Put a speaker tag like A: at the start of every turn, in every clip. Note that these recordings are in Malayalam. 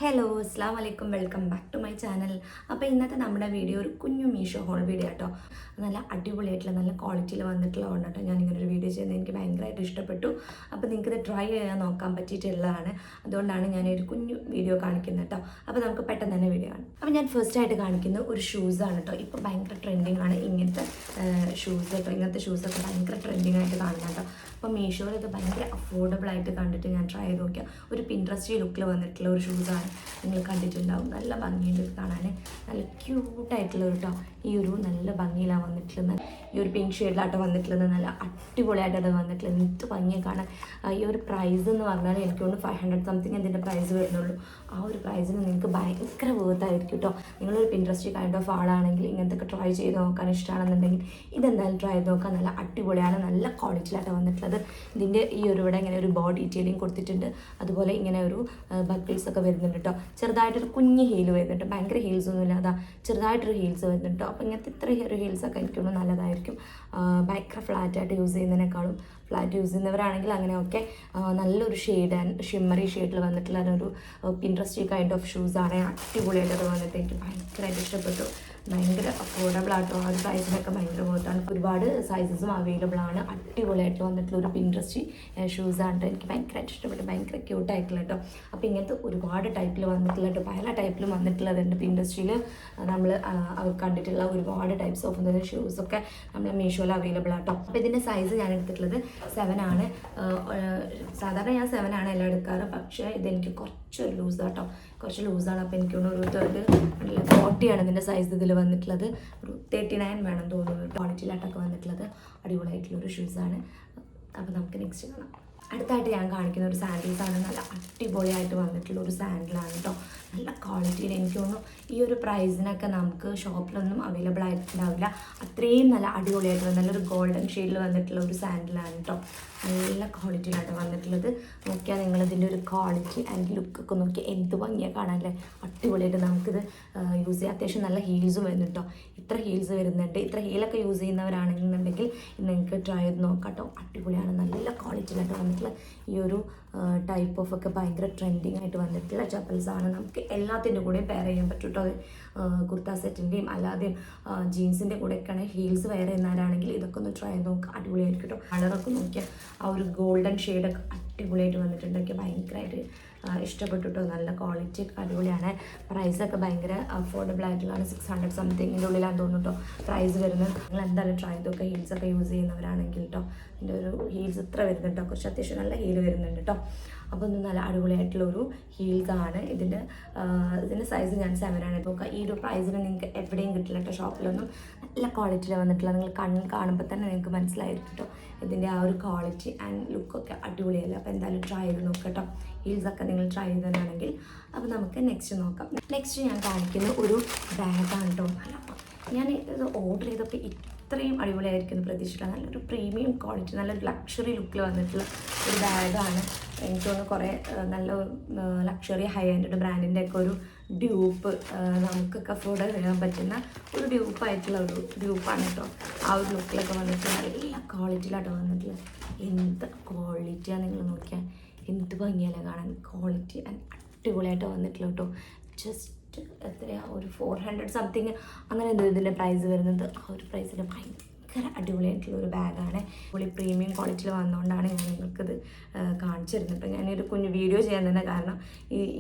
A: ഹലോ അസ്സാം വലൈക്കും welcome back to my channel. അപ്പോൾ ഇന്നത്തെ നമ്മുടെ വീഡിയോ ഒരു കുഞ്ഞു മീഷോ ഹോൾ വീഡിയോ കേട്ടോ. നല്ല അടിപൊളിയായിട്ടുള്ള നല്ല ക്വാളിറ്റിയിൽ വന്നിട്ടുള്ള കൊണ്ട് കേട്ടോ ഞാൻ ഇങ്ങനെ ഒരു വീഡിയോ ചെയ്യുന്നത് എനിക്ക് ഭയങ്കരമായിട്ട് ഇഷ്ടപ്പെട്ടു. അപ്പോൾ നിങ്ങൾക്കിത് ട്രൈ ചെയ്യാൻ നോക്കാൻ പറ്റിയിട്ടുള്ളതാണ്, അതുകൊണ്ടാണ് ഞാൻ ഒരു കുഞ്ഞു വീഡിയോ കാണിക്കുന്നത് കേട്ടോ. അപ്പോൾ നമുക്ക് പെട്ടെന്ന് തന്നെ വീഡിയോ ആണ്. അപ്പോൾ ഞാൻ ഫസ്റ്റ് ആയിട്ട് കാണിക്കുന്നത് ഒരു ഷൂസാണ് കേട്ടോ. ഇപ്പോൾ ഭയങ്കര ട്രെൻഡിങ് ആണ് ഇങ്ങനത്തെ ഷൂസ് കേട്ടോ. ഇങ്ങനത്തെ ഷൂസൊക്കെ ഭയങ്കര ട്രെൻഡിങ് ആയിട്ട് കാണുന്നത് കേട്ടോ. അപ്പോൾ മീഷോയിൽ ഇത് ഭയങ്കര അഫോർഡബിൾ ആയിട്ട് കണ്ടിട്ട് ഞാൻ ട്രൈ ചെയ്ത് നോക്കിയാൽ ഒരു പിൻട്രസ്റ്റ് ലുക്കിൽ വന്നിട്ടുള്ള ഒരു ഷൂസാണ് നിങ്ങൾ കണ്ടിട്ടുണ്ടാവും. നല്ല ഭംഗിയുണ്ട് കാണാൻ, നല്ല ക്യൂട്ടായിട്ടുള്ള ഒരു കേട്ടോ. ഈ ഒരു നല്ല ഭംഗിയിലാണ് വന്നിട്ടുള്ളത്. ഈ ഒരു പിങ്ക് ഷെയ്ഡിലാട്ടോ വന്നിട്ടുള്ളത്. നല്ല അടിപൊളിയായിട്ടാണ് വന്നിട്ടുള്ളത്. എന്ത് ഭംഗിയെ കാണാൻ. ഈ ഒരു പ്രൈസ് എന്ന് പറഞ്ഞാൽ എനിക്ക് തോന്നുന്നു 500 സംതിങ് അതിൻ്റെ പ്രൈസ് വരുന്നുള്ളൂ. ആ ഒരു പ്രൈസിന് നിങ്ങൾക്ക് ഭയങ്കര വേർത്തായിരിക്കും കേട്ടോ. നിങ്ങളൊരു പിൻട്രസ്റ്റ് കൈൻഡ് ഓഫ് ആളാണെങ്കിൽ ഇങ്ങനത്തെ ട്രൈ ചെയ്ത് നോക്കാൻ ഇഷ്ടമാണെന്നുണ്ടെങ്കിൽ ഇതെന്തായാലും ട്രൈ ചെയ്ത് നോക്കാൻ. നല്ല അടിപൊളിയാണ്, നല്ല ക്വാളിറ്റിയിലാട്ടോ വന്നിട്ടുള്ളത്. ഇതിൻ്റെ ഈ ഒരു ഇവിടെ ഇങ്ങനെ ഒരു ബോഡി ഡീറ്റെയിലിംഗ് കൊടുത്തിട്ടുണ്ട്. അതുപോലെ ഇങ്ങനെ ഒരു ബക്കിൾസ് ഒക്കെ വരുന്നുണ്ട് കേട്ടോ. ചെറുതായിട്ടൊരു കുഞ്ഞ് ഹീൽ വരുന്നുണ്ട്, ഭയങ്കര ഹീൽസ് ഒന്നും ഇല്ലാതെ ചെറുതായിട്ടൊരു ഹീൽസ് വരുന്നുണ്ട് കേട്ടോ. അപ്പോൾ ഇങ്ങനത്തെ ഇത്ര ഒരു ഹീൽസൊക്കെ എനിക്കൊന്ന് നല്ലതായിരിക്കും. ഭയങ്കര ഫ്ലാറ്റായിട്ട് യൂസ് ചെയ്യുന്നതിനേക്കാളും ഫ്ലാറ്റ് യൂസ് ചെയ്യുന്നവരാണെങ്കിൽ അങ്ങനെയൊക്കെ നല്ലൊരു ഷെയ്ഡ് ആൻഡ് ഷിമ്മറി ഷെയ്ഡിൽ വന്നിട്ടുള്ള ഒരു പിൻട്രസ്റ്റ് കൈൻഡ് ഓഫ് ഷൂസാണ്. അടിപൊളിയായിട്ട് അത് വന്നിട്ട് എനിക്ക് ഭയങ്കരമായിട്ട് ഇഷ്ടപ്പെട്ടു. ഭയങ്കര അഫോർഡബിൾ ആട്ടോ. ആ ഒരു പ്രൈസിനൊക്കെ ഭയങ്കര വേർത്താണ്ട്. ഒരുപാട് സൈസസും അവൈലബിൾ ആണ്. അടിപൊളിയായിട്ട് വന്നിട്ടുള്ള ഒരു പിൻട്രസ്റ്റ് ഷൂസാണ്. എനിക്ക് ഭയങ്കരമായിട്ട് ഇഷ്ടപ്പെട്ടു. ഭയങ്കര ക്യൂട്ടായിട്ടുള്ള കേട്ടോ. അപ്പോൾ ഇങ്ങനത്തെ ഒരുപാട് ടൈപ്പിൽ വന്നിട്ടുള്ള കേട്ടോ. പല ടൈപ്പിലും വന്നിട്ടുള്ളതുണ്ട്. പിൻട്രസ്റ്റിൽ നമ്മൾ കണ്ടിട്ടുള്ള ഒരുപാട് ടൈപ്സ് ഓഫ് ഷൂസൊക്കെ നമ്മൾ മീഷോയിൽ അവൈലബിൾ ആട്ടോ. അപ്പോൾ ഇതിൻ്റെ സൈസ് ഞാൻ എടുത്തിട്ടുള്ളത് 7 ആണ്. സാധാരണ ഞാൻ 7 ആണ് എല്ലാം എടുക്കാറ്, പക്ഷേ ഇതെനിക്ക് കുറച്ചൊരു ലൂസ് കേട്ടോ. കുറച്ച് ലൂസാണ്. അപ്പോൾ എനിക്കൊന്ന് ഒരു 40 ആണ് ഇതിൻ്റെ സൈസ് ഇതിൽ വന്നിട്ടുള്ളത്. ഒരു 39 വേണം തോന്നുന്നു ക്വാളിറ്റിയിലായിട്ടൊക്കെ വന്നിട്ടുള്ളത്. അടിപൊളിയായിട്ടുള്ളൊരു ഷൂസാണ്. അപ്പോൾ നമുക്ക് നെക്സ്റ്റ് കാണാം. അടുത്തായിട്ട് ഞാൻ കാണിക്കുന്ന ഒരു സാൻഡിൽസാണ്. നല്ല അടിപൊളിയായിട്ട് വന്നിട്ടുള്ള ഒരു സാൻഡിലാണ് കേട്ടോ. നല്ല ക്വാളിറ്റിയിൽ. എനിക്ക് തോന്നുന്നു ഈ ഒരു പ്രൈസിനൊക്കെ നമുക്ക് ഷോപ്പിലൊന്നും അവൈലബിൾ ആയിട്ടുണ്ടാവില്ല. അത്രയും നല്ല അടിപൊളിയായിട്ട് നല്ലൊരു ഗോൾഡൻ ഷെയ്ഡിൽ വന്നിട്ടുള്ള ഒരു സാൻഡിലാണ് കേട്ടോ. നല്ല ക്വാളിറ്റിയിലാണ് വന്നിട്ടുള്ളത്. നോക്കിയാൽ നിങ്ങളിതിൻ്റെ ഒരു ക്വാളിറ്റി ആൻഡ് ലുക്കൊക്കെ നോക്കിയാൽ എന്ത് ഭംഗിയാണ് കാണാനല്ലേ. അടിപൊളിയായിട്ട് നമുക്കിത് യൂസ് ചെയ്യാം. അത്യാവശ്യം നല്ല ഹീൽസും വരുന്നുണ്ട് കേട്ടോ. ഇത്ര ഹീൽസ് വരുന്നുണ്ട്. ഇത്ര ഹീലൊക്കെ യൂസ് ചെയ്യുന്നവരാണെന്നുണ്ടെങ്കിൽ നിങ്ങൾക്ക് ട്രൈ ചെയ്ത് നോക്കാം കേട്ടോ. അടിപൊളിയാണ്, നല്ല ക്വാളിറ്റിയിലായിട്ട് വന്നിട്ടുള്ള ഈ ഒരു ടൈപ്പ് ഓഫ് ഒക്കെ ഭയങ്കര ട്രെൻഡിങ് ആയിട്ട് വന്നിട്ടുള്ള ചപ്പൽസാണ്. നമുക്ക് എല്ലാത്തിൻ്റെ കൂടെയും പെയർ ചെയ്യാൻ പറ്റും കേട്ടോ. കുർത്ത സെറ്റിൻ്റെയും അല്ലാതെയും ജീൻസിൻ്റെ കൂടെയൊക്കെയാണ് ഹീൽസ് വെയർ ചെയ്യുന്നവരാണെങ്കിൽ ഇതൊക്കെ ഒന്ന് ട്രൈ ചെയ്ത് നോക്കുക. അടിപൊളിയായിരിക്കും കേട്ടോ. കളറൊക്കെ നോക്കിയാൽ ആ ഒരു ഗോൾഡൻ ഷെയ്ഡൊക്കെ അടിപൊളിയായിട്ട് വന്നിട്ടുണ്ട്. എനിക്ക് ഭയങ്കരമായിട്ട് ഇഷ്ടപ്പെട്ടു കേട്ടോ. നല്ല ക്വാളിറ്റി അടിപൊളിയാണ്. പ്രൈസൊക്കെ ഭയങ്കര അഫോർഡബിൾ ആയിട്ടുള്ളതാണ്. 600 സംതിങ്ങിൻ്റെ ഉള്ളിലാണെന്ന് തോന്നുന്നു കേട്ടോ പ്രൈസ് വരുന്നത്. നിങ്ങൾ എന്തായാലും ട്രൈ ചെയ്തൊക്കെ ഹീൽസൊക്കെ യൂസ് ചെയ്യുന്നവരാണെങ്കിൽ കേട്ടോ. ഇതിൻ്റെ ഒരു ഹീൽസ് ഇത്ര വരുന്നുണ്ട് കേട്ടോ. കുറച്ച് അത്യാവശ്യം നല്ല ഹീൽ വരുന്നുണ്ട് കേട്ടോ. അപ്പോൾ ഒന്ന് നല്ല അടിപൊളിയായിട്ടുള്ളൊരു ഹീൽസാണ്. ഇതിൻ്റെ സൈസ് ഞാൻ 7 ആണ്. നോക്കുക, ഈ ഒരു പ്രൈസിന് നിങ്ങൾക്ക് എവിടെയും കിട്ടില്ല കേട്ടോ. ഷോപ്പിലൊന്നും നല്ല ക്വാളിറ്റിയിൽ വന്നിട്ടുള്ള നിങ്ങൾ കണ്ണിൽ കാണുമ്പോൾ തന്നെ നിങ്ങൾക്ക് മനസ്സിലായിരിക്കും കേട്ടോ ഇതിൻ്റെ ആ ഒരു ക്വാളിറ്റി ആൻഡ് ലുക്കൊക്കെ അടിപൊളിയല്ല. അപ്പോൾ എന്തായാലും ട്രൈ ചെയ്ത് നോക്കുക കേട്ടോ. ഹീൽസൊക്കെ നിങ്ങൾ ട്രൈ ചെയ്തതാണെങ്കിൽ. അപ്പോൾ നമുക്ക് നെക്സ്റ്റ് നോക്കാം. നെക്സ്റ്റ് ഞാൻ കാണിക്കുന്ന ഒരു ബാഗാണ് കേട്ടോ. ഞാൻ ഇത് ഓർഡർ ചെയ്തപ്പോൾ ഇത്രയും അടിപൊളിയായിരിക്കും പ്രതീക്ഷിച്ചില്ല. നല്ലൊരു പ്രീമിയം ക്വാളിറ്റി, നല്ലൊരു ലക്ഷറി ലുക്കിൽ വന്നിട്ടുള്ള ഒരു ബാഗാണ്. എനിക്ക് തോന്നുന്നു കുറേ നല്ല ലക്ഷറി ഹൈ എൻഡ് ബ്രാൻഡിൻ്റെ ഒക്കെ ഒരു ഡ്യൂപ്പ് നമുക്കൊക്കെ അഫോർഡ് ചെയ്യാൻ പറ്റുന്ന ഒരു ഡ്യൂപ്പായിട്ടുള്ള ഒരു ഡ്യൂപ്പാണ് കേട്ടോ. ആ ഒരു ലുക്കിലൊക്കെ വന്നിട്ട് നല്ല ക്വാളിറ്റിയിലാട്ടോ വന്നിട്ടുള്ളത്. എന്ത് ക്വാളിറ്റിയാണ് നിങ്ങൾ നോക്കിയാൽ, എന്ത് ഭംഗിയല്ലേ കാണാൻ. ക്വാളിറ്റി ആൻഡ് അടിപൊളിയായിട്ട് വന്നിട്ടുള്ള കേട്ടോ. ജസ്റ്റ് എത്രയാണ്, ഒരു 400 സംതിങ് അങ്ങനെ എന്തോ ഇതിൻ്റെ പ്രൈസ് വരുന്നത്. ആ ഒരു പ്രൈസിന് ഭയങ്കര അടിപൊളിയായിട്ടുള്ള ഒരു ബാഗാണ്. അടിപൊളി പ്രീമിയം ക്വാളിറ്റിയിൽ വന്നുകൊണ്ടാണ് ഞാൻ നിങ്ങൾക്കിത് കാണിച്ചു തരുന്നത്. ഇപ്പം ഞാനൊരു കുഞ്ഞു വീഡിയോ ചെയ്യാൻ തന്നെ കാരണം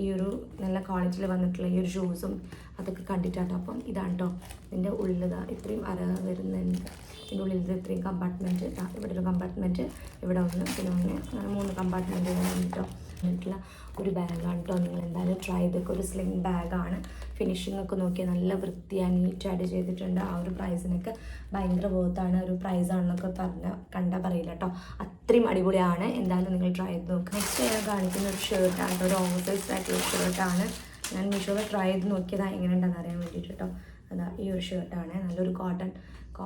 A: ഈ ഒരു നല്ല ക്വാളിറ്റിയിൽ വന്നിട്ടുള്ള ഈ ഒരു ഷൂസും അതൊക്കെ കണ്ടിട്ടാട്ടോ. അപ്പം ഇതാണ് കേട്ടോ ഇതിൻ്റെ ഉള്ളിൽ ഇത്രയും അര വരുന്നുണ്ട്. ഇതിൻ്റെ ഉള്ളിൽ ഇത്രയും കമ്പാർട്ട്മെൻറ്റ്, ഇവിടെ ഒരു കമ്പാർട്ട്മെൻറ്റ്, ഇവിടെ ഒന്ന്, പിന്നെ ഒന്ന്, അങ്ങനെ 3 കമ്പാർട്ട്മെൻറ്റ് കേട്ടോ ിട്ടുള്ള ഒരു ബാഗാണ് കേട്ടോ. നിങ്ങൾ എന്തായാലും ട്രൈ ചെയ്തൊക്കെ. ഒരു സ്ലിംഗ് ബാഗാണ്. ഫിനിഷിംഗ് ഒക്കെ നോക്കിയാൽ നല്ല വൃത്തിയായി നീറ്റായിട്ട് ചെയ്തിട്ടുണ്ട്. ആ ഒരു പ്രൈസിനൊക്കെ ഭയങ്കര വേർത്താണ്. ഒരു പ്രൈസാണെന്നൊക്കെ കണ്ടാൽ പറയില്ല കേട്ടോ. അത്രയും അടിപൊളിയാണ്. എന്തായാലും നിങ്ങൾ ട്രൈ ചെയ്ത് നോക്കുക. നെക്സ്റ്റ് ഞാൻ കാണിക്കുന്ന ഒരു ഷർട്ടാണ്, ഒരു ഓവർ സൈസ്ഡ് ആയിട്ടുള്ള ഷർട്ടാണ്. ഞാൻ മീഷോയിൽ ട്രൈ ചെയ്ത് നോക്കിയതാണ് എങ്ങനെയുണ്ടെന്ന് അറിയാൻ വേണ്ടിയിട്ട് കേട്ടോ. അതാ ഈ ഒരു ഷർട്ടാണ്. നല്ലൊരു കോട്ടൺ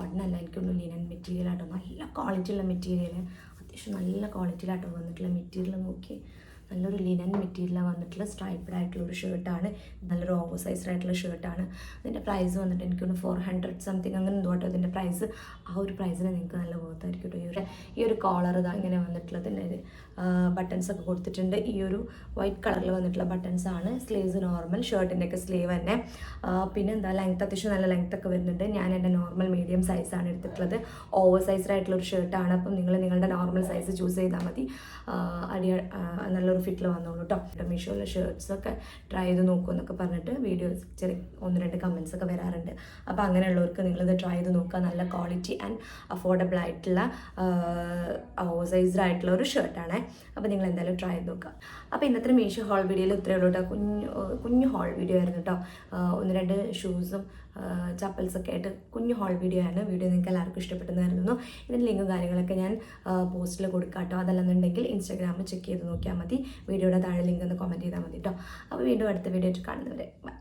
A: അല്ല, എനിക്കൊന്നും ലിനൻ മെറ്റീരിയലാട്ടോ. നല്ല ക്വാളിറ്റിയുള്ള മെറ്റീരിയൽ, അത്യാവശ്യം നല്ല ക്വാളിറ്റിയിലാട്ടോ വന്നിട്ടുള്ള മെറ്റീരിയൽ. നോക്കി നല്ലൊരു ലിനൻ മെറ്റീരിയലാണ് വന്നിട്ടുള്ള സ്ട്രൈപ്ഡ് ആയിട്ടുള്ളൊരു ഷർട്ടാണ്. നല്ലൊരു ഓവർ സൈസ്ഡ് ആയിട്ടുള്ള ഷർട്ടാണ്. അതിൻ്റെ പ്രൈസ് വന്നിട്ട് എനിക്കൊന്ന് 400 സംതിങ് അങ്ങനെ എന്തോ കേട്ടോ ഇതിൻ്റെ പ്രൈസ്. ആ ഒരു പ്രൈസിന് നിങ്ങൾക്ക് നല്ല വർത്തായിരിക്കും കേട്ടോ. ഈ ഒരു കോളർ ഇതാ ഇങ്ങനെ വന്നിട്ടുള്ളതിൻ്റെ ബട്ടൺസൊക്കെ കൊടുത്തിട്ടുണ്ട്. ഈ ഒരു വൈറ്റ് കളറിൽ വന്നിട്ടുള്ള ബട്ടൺസാണ്. സ്ലീവ്സ് നോർമൽ, ഷർട്ടിൻ്റെയൊക്കെ സ്ലീവ് തന്നെ. പിന്നെ എന്താ ലെങ്ത്ത് അത്യാവശ്യം നല്ല ലെങ്ത്തൊക്കെ വരുന്നുണ്ട്. ഞാൻ എൻ്റെ നോർമൽ മീഡിയം സൈസാണ് എടുത്തിട്ടുള്ളത്. ഓവർ സൈസ്ഡ് ആയിട്ടുള്ളൊരു ഷർട്ടാണ്. അപ്പം നിങ്ങൾ നിങ്ങളുടെ നോർമൽ സൈസ് ചൂസ് ചെയ്താൽ മതി. നല്ലൊരു ഫിറ്റിൽ വന്നോളൂ കേട്ടോ. മീഷോയിലെ ഷർട്ട്സൊക്കെ ട്രൈ ചെയ്ത് നോക്കൂ എന്നൊക്കെ പറഞ്ഞിട്ട് വീഡിയോസ് ചെറിയ 1-2 കമൻസ് ഒക്കെ വരാറുണ്ട്. അപ്പോൾ അങ്ങനെയുള്ളവർക്ക് നിങ്ങളിത് ട്രൈ ചെയ്ത് നോക്കുക. നല്ല ക്വാളിറ്റി ആൻഡ് അഫോർഡബിൾ ആയിട്ടുള്ള ഓവർ സൈസ്ഡ് ആയിട്ടുള്ള ഒരു ഷർട്ടാണ്. അപ്പോൾ നിങ്ങൾ എന്തായാലും ട്രൈ ചെയ്ത് നോക്കുക. അപ്പോൾ ഇന്നത്തെ മീഷോ ഹോൾ വീഡിയോയിൽ ഇത്രയേ ഉള്ളൂ കേട്ടോ. കുഞ്ഞു ഹോൾ വീഡിയോ ആയിരുന്നു കേട്ടോ. 1-2 ഷൂസും ചപ്പൽസൊക്കെ ആയിട്ട് കുഞ്ഞു ഹോൾ വീഡിയോ ആണ്. വീഡിയോ നിങ്ങൾക്ക് എല്ലാവർക്കും ഇഷ്ടപ്പെട്ടെന്ന് കരുതുന്നു. ഇതിൻ്റെ ലിങ്കും കാര്യങ്ങളൊക്കെ ഞാൻ പോസ്റ്റിൽ കൊടുക്കാം കേട്ടോ. അതല്ലെന്നുണ്ടെങ്കിൽ ഇൻസ്റ്റാഗ്രാമിൽ ചെക്ക് ചെയ്ത് നോക്കിയാൽ മതി. വീഡിയോയുടെ താഴെ ലിങ്ക് ഒന്ന് കമൻറ്റ് ചെയ്താൽ മതി കേട്ടോ. അപ്പോൾ വീണ്ടും അടുത്ത വീഡിയോ ആയിട്ട് കാണുന്നവരെ ബൈ.